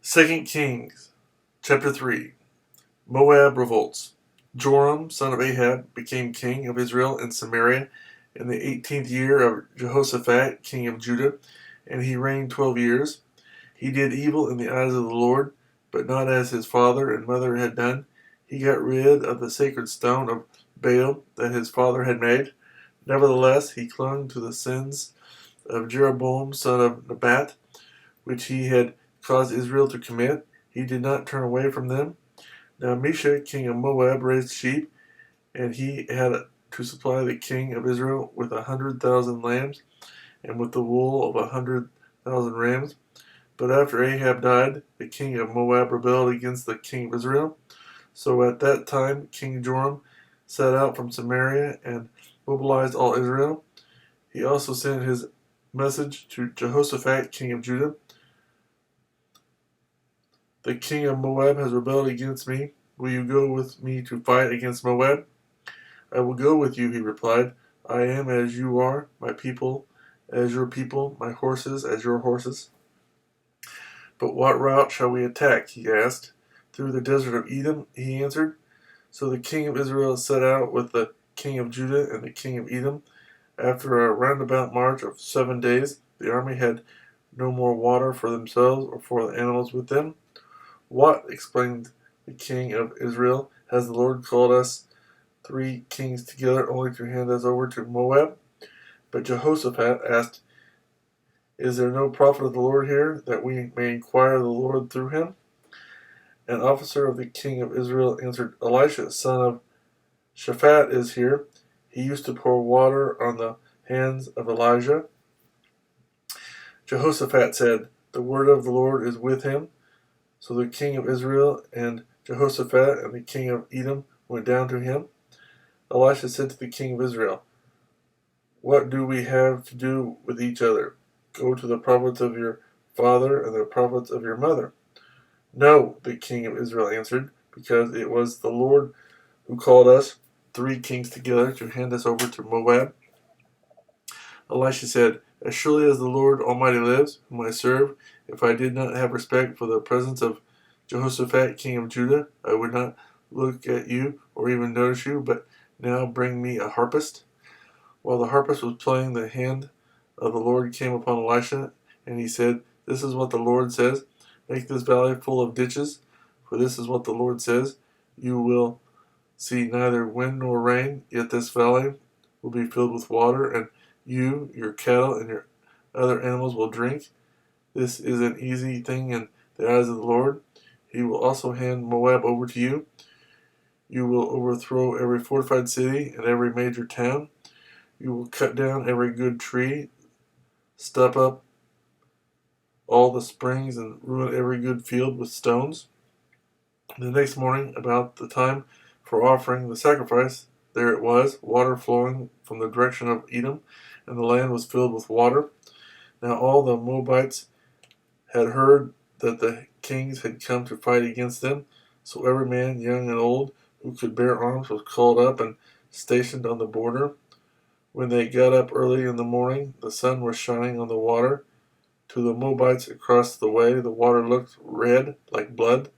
2 Kings, chapter 3. Moab Revolts. Joram, son of Ahab, became king of Israel in Samaria in the 18th year of Jehoshaphat, king of Judah, and he reigned 12 years. He did evil in the eyes of the Lord, but not as his father and mother had done. He got rid of the sacred stone of Baal that his father had made. Nevertheless, he clung to the sins of Jeroboam, son of Nebat, which he had caused Israel to commit. He did not turn away from them. Now Mesha, king of Moab, raised sheep, and he had to supply the king of Israel with 100,000 lambs, and with the wool of 100,000 rams. But after Ahab died, the king of Moab rebelled against the king of Israel. So at that time King Joram set out from Samaria and mobilized all Israel. He also sent his message to Jehoshaphat, king of Judah. The king of Moab has rebelled against me. Will you go with me to fight against Moab? I will go with you, he replied. I am as you are, my people as your people, my horses as your horses. But what route shall we attack? He asked. Through the desert of Edom, he answered. So the king of Israel set out with the king of Judah and the king of Edom. After a roundabout march of 7 days, the army had no more water for themselves or for the animals with them. What, exclaimed the king of Israel, has the Lord called us 3 kings together only to hand us over to Moab? But Jehoshaphat asked, Is there no prophet of the Lord here, that we may inquire of the Lord through him? An officer of the king of Israel answered, Elisha, son of Shaphat, is here. He used to pour water on the hands of Elijah. Jehoshaphat said, The word of the Lord is with him. So the king of Israel and Jehoshaphat and the king of Edom went down to him. Elisha said to the king of Israel, What do we have to do with each other? Go to the prophets of your father and the prophets of your mother. No, the king of Israel answered, because it was the Lord who called us 3 kings together to hand us over to Moab. Elisha said, As surely as the Lord Almighty lives, whom I serve, if I did not have respect for the presence of Jehoshaphat, king of Judah, I would not look at you or even notice you, but now bring me a harpist. While the harpist was playing, the hand of the Lord came upon Elisha, and he said, This is what the Lord says, Make this valley full of ditches, for this is what the Lord says, You will see neither wind nor rain, yet this valley will be filled with water, and you, your cattle, and your other animals will drink. This is an easy thing in the eyes of the Lord. He will also hand Moab over to you. You will overthrow every fortified city and every major town. You will cut down every good tree, stop up all the springs, and ruin every good field with stones. The next morning, about the time for offering the sacrifice, there it was, water flowing from the direction of Edom, and the land was filled with water. Now all the Moabites had heard that the kings had come to fight against them, so every man, young and old, who could bear arms was called up and stationed on the border. When they got up early in the morning, the sun was shining on the water. To the Moabites across the way, the water looked red, like blood.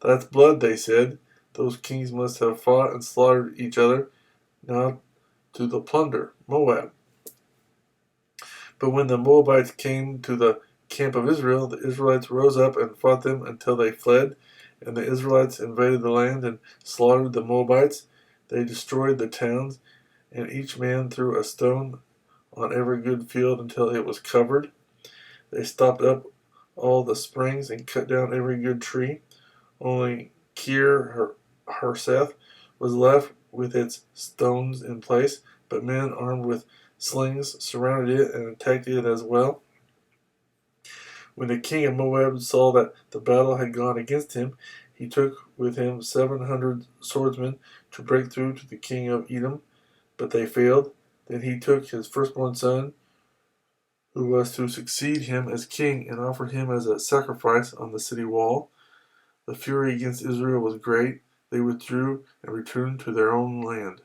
That's blood, they said. Those kings must have fought and slaughtered each other. Now to the plunder, Moab. But when the Moabites came to the camp of Israel, the Israelites rose up and fought them until they fled, and the Israelites invaded the land and slaughtered the Moabites. They destroyed the towns, and each man threw a stone on every good field until it was covered. They stopped up all the springs and cut down every good tree. Only Kir Hareseth was left with its stones in place, but men armed with slings surrounded it and attacked it as well. When the king of Moab saw that the battle had gone against him, he took with him 700 swordsmen to break through to the king of Edom, but they failed. Then he took his firstborn son, who was to succeed him as king, and offered him as a sacrifice on the city wall. The fury against Israel was great. They withdrew and returned to their own land.